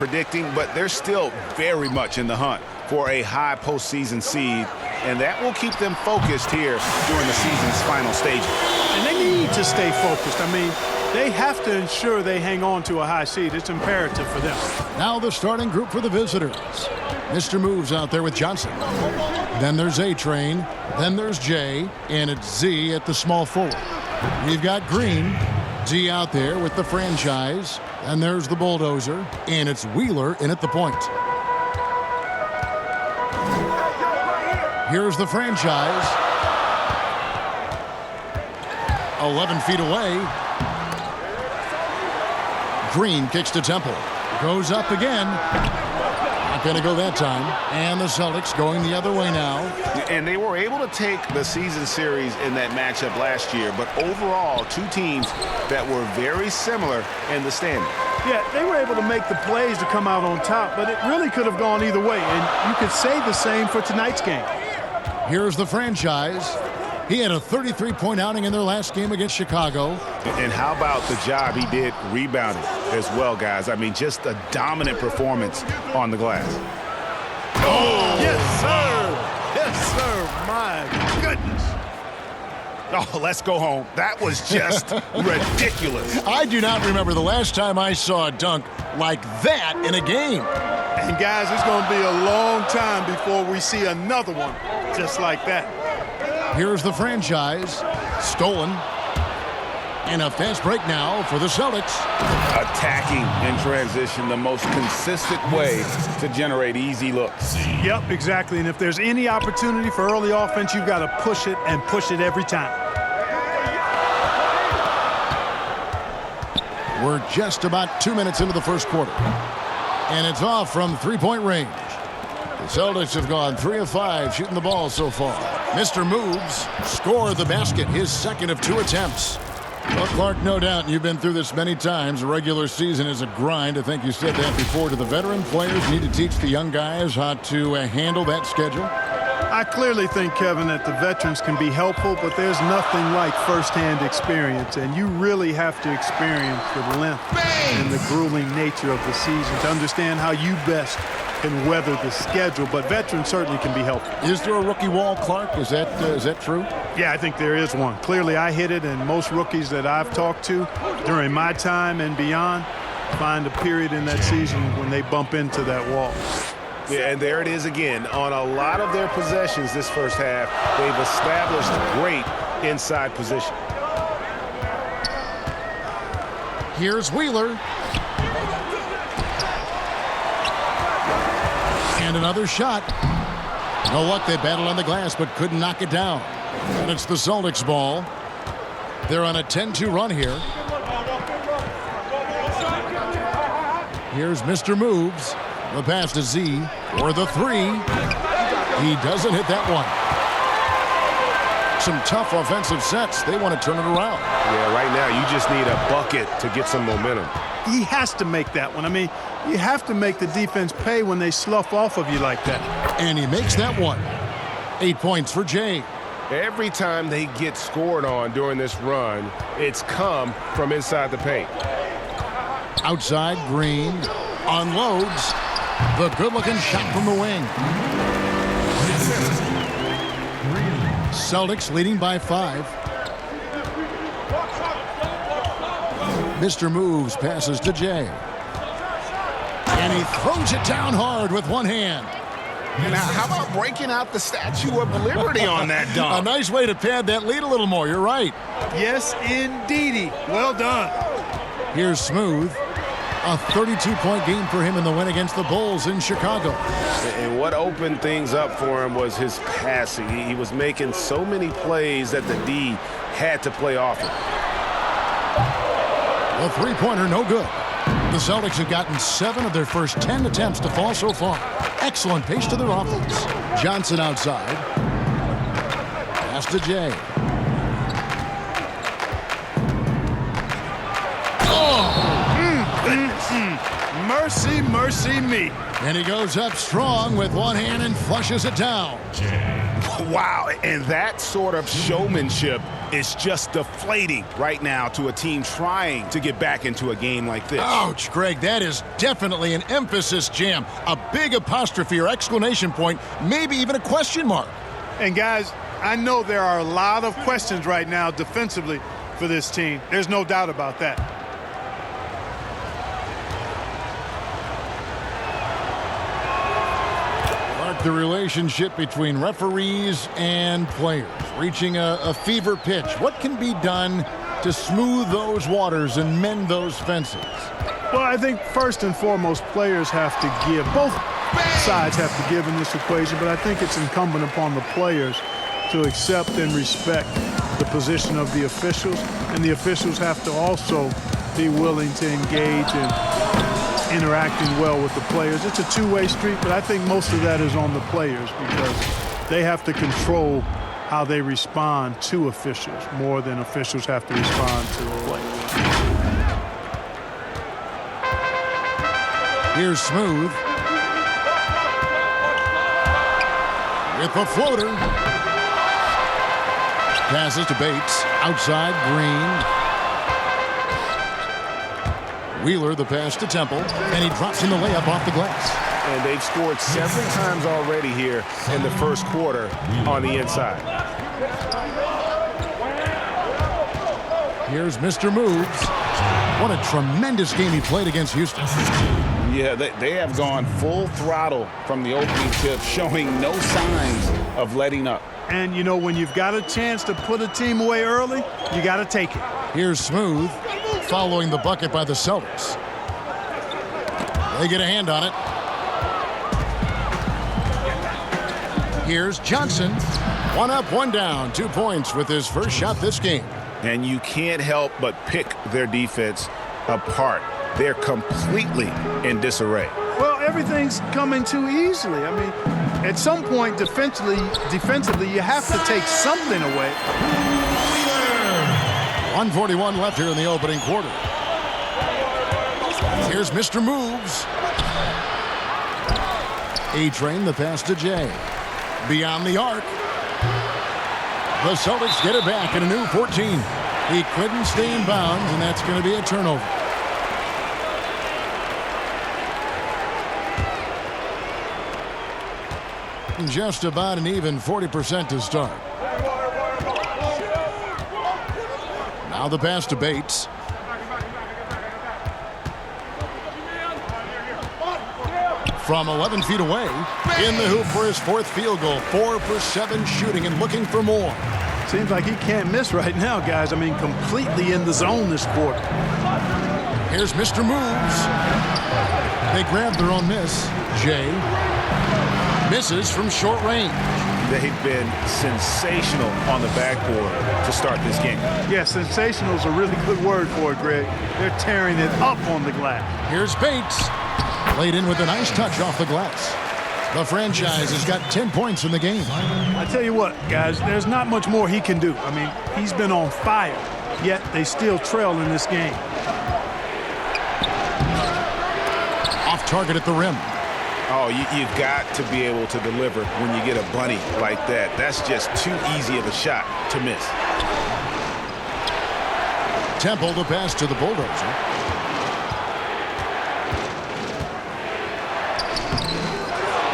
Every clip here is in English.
predicting, but they're still very much in the hunt for a high postseason seed, and that will keep them focused here during the season's final stages. And they need to stay focused. I mean, they have to ensure they hang on to a high seed. It's imperative for them. Now the starting group for the visitors. Mr. Moves out there with Johnson. Then there's A-Train. Then there's J. And it's Z at the small forward. We've got Green. Z out there with the franchise. And there's the bulldozer. And it's Wheeler in at the point. Here's the franchise. 11 feet away. Green kicks to Temple. Goes up again. Not going to go that time. And the Celtics going the other way now. And they were able to take the season series in that matchup last year, but overall, two teams that were very similar in the standing. Yeah, they were able to make the plays to come out on top, but it really could have gone either way. And you could say the same for tonight's game. Here's the franchise. He had a 33-point outing in their last game against Chicago. And how about the job he did rebounding as well, guys? I mean, just a dominant performance on the glass. Oh, yes, sir. Yes, sir. My goodness. Oh, let's go home. That was just ridiculous. I do not remember the last time I saw a dunk like that in a game. And, guys, it's going to be a long time before we see another one just like that. Here's the franchise. Stolen. And a fast break now for the Celtics. Attacking in transition, the most consistent way to generate easy looks. Yep, exactly. And if there's any opportunity for early offense, you've got to push it and push it every time. We're just about 2 minutes into the first quarter. And it's off from three-point range. The Celtics have gone 3 of 5 shooting the ball so far. Mr. Moves scored the basket, his second of 2 attempts. Well, Clark, no doubt you've been through this many times. The regular season is a grind. I think you said that before. Do the veteran players need to teach the young guys how to handle that schedule? I clearly think, Kevin, that the veterans can be helpful, but there's nothing like firsthand experience, and you really have to experience the length and the grueling nature of the season to understand how you best can weather the schedule, but veterans certainly can be helpful. Is there a rookie wall, Clark? Is that true? Yeah, I think there is one. Clearly, I hit it, and most rookies that I've talked to during my time and beyond find a period in that season when they bump into that wall. Yeah, and there it is again. On a lot of their possessions this first half, they've established great inside position. Here's Wheeler. And another shot. No luck, they battled on the glass but couldn't knock it down. And it's the Celtics ball. They're on a 10-2 run here. Here's Mr. Moves. The pass to Z for the 3. He doesn't hit that one. Some tough offensive sets. They want to turn it around. Yeah, right now you just need a bucket to get some momentum. He has to make that one. I mean, you have to make the defense pay when they slough off of you like that. And he makes that one. 8 points for Jay. Every time they get scored on during this run, it's come from inside the paint. Outside, Green unloads. The good-looking shot from the wing. Celtics leading by 5. Mr. Moves passes to Jay. And he throws it down hard with one hand. Now, how about breaking out the Statue of Liberty on that dunk? A nice way to pad that lead a little more. You're right. Yes, indeedy. Well done. Here's Smooth. A 32-point game for him in the win against the Bulls in Chicago. And what opened things up for him was his passing. He was making so many plays that the D had to play off him. The three-pointer, no good. The Celtics have gotten 7 of their first 10 attempts to fall so far. Excellent pace to their offense. Johnson outside. Pass to Jay. Mercy, mercy me. And he goes up strong with one hand and flushes it down. Wow, and that sort of showmanship is just deflating right now to a team trying to get back into a game like this. Ouch, Greg, that is definitely an emphasis jam. A big apostrophe or exclamation point, maybe even a question mark. And guys, I know there are a lot of questions right now defensively for this team. There's no doubt about that. The relationship between referees and players reaching a fever pitch. What can be done to smooth those waters and mend those fences? Well, I think first and foremost, players have to give. Both sides have to give in this equation, but I think it's incumbent upon the players to accept and respect the position of the officials, and the officials have to also be willing to engage in interacting well with the players. It's a two-way street, but I think most of that is on the players because they have to control how they respond to officials more than officials have to respond to the players. Here's Smooth. With the floater. Passes to Bates. Outside, Green. Wheeler, the pass to Temple, and he drops in the layup off the glass. And they've scored several times already here in the first quarter on the inside. Here's Mr. Moves. What a tremendous game he played against Houston. Yeah, they have gone full throttle from the opening tip, showing no signs of letting up. And, you know, when you've got a chance to put a team away early, you got to take it. Here's Smooth, following the bucket by the Celtics. They get a hand on it. Here's Johnson. One up, one down. 2 points with his first shot this game. And you can't help but pick their defense apart. They're completely in disarray. Well, everything's coming too easily. I mean, at some point defensively, you have to take something away. 1:41 left here in the opening quarter. Here's Mr. Moves. A-Train, the pass to Jay. Beyond the arc. The Celtics get it back in a new 14. He couldn't stay in bounds, and that's going to be a turnover. Just about an even 40% to start. Now the pass to Bates. From 11 feet away, in the hoop for his fourth field goal. 4 for 7 shooting and looking for more. Seems like he can't miss right now, guys. I mean, completely in the zone this quarter. Here's Mr. Moves. They grab their own miss. Jay misses from short range. They've been sensational on the backboard to start this game. Yeah, sensational is a really good word for it, Greg. They're tearing it up on the glass. Here's Bates. Laid in with a nice touch off the glass. The franchise has got 10 points in the game. I tell you what, guys, there's not much more he can do. I mean, he's been on fire, yet they still trail in this game. Off target at the rim. Oh, you've got to be able to deliver when you get a bunny like that. That's just too easy of a shot to miss. Temple the pass to the Bulldozer.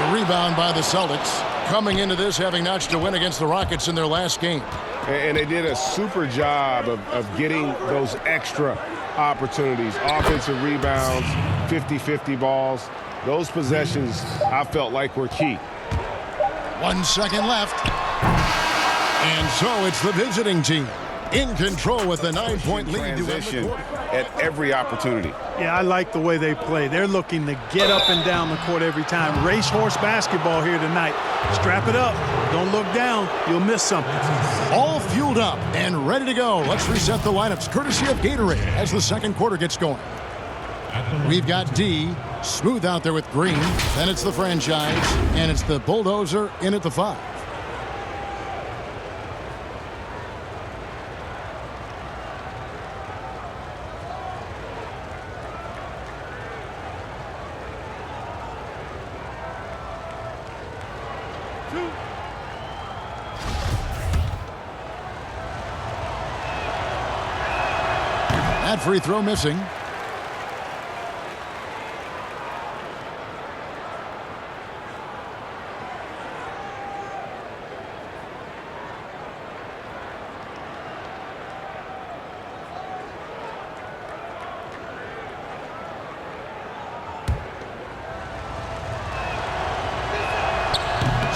The rebound by the Celtics. Coming into this having notched a win against the Rockets in their last game. And they did a super job of getting those extra opportunities. Offensive rebounds, 50-50 balls. Those possessions, I felt like, were key. 1 second left. And so it's the visiting team in control with the 9-point lead. Transition at every opportunity. Yeah, I like the way they play. They're looking to get up and down the court every time. Racehorse basketball here tonight. Strap it up. Don't look down. You'll miss something. All fueled up and ready to go. Let's reset the lineups courtesy of Gatorade as the second quarter gets going. We've got D, Smooth out there with Green. Then it's the franchise, and it's the Bulldozer in at the 5. That free throw missing.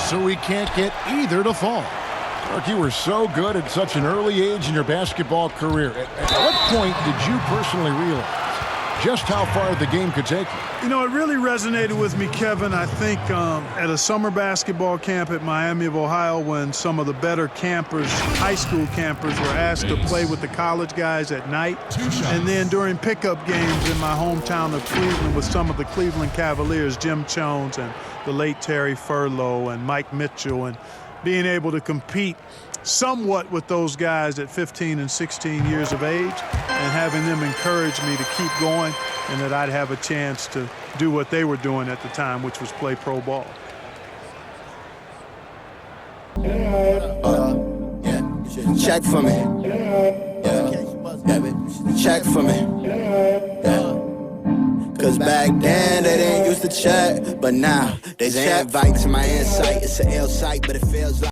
So he can't get either to fall. Clark, you were so good at such an early age in your basketball career. At what point did you personally realize just how far the game could take you? You know, it really resonated with me, Kevin, I think at a summer basketball camp at Miami of Ohio when some of the better campers, high school campers, were asked to play with the college guys at night. And then during pickup games in my hometown of Cleveland with some of the Cleveland Cavaliers, Jim Jones and the late Terry Furlow and Mike Mitchell, and being able to compete somewhat with those guys at 15 and 16 years of age and having them encourage me to keep going and that I'd have a chance to do what they were doing at the time, which was play pro ball. Check for me. Check for me. Cause back then they didn't used to check, but now they invite to my insight. It's an L site, but it feels like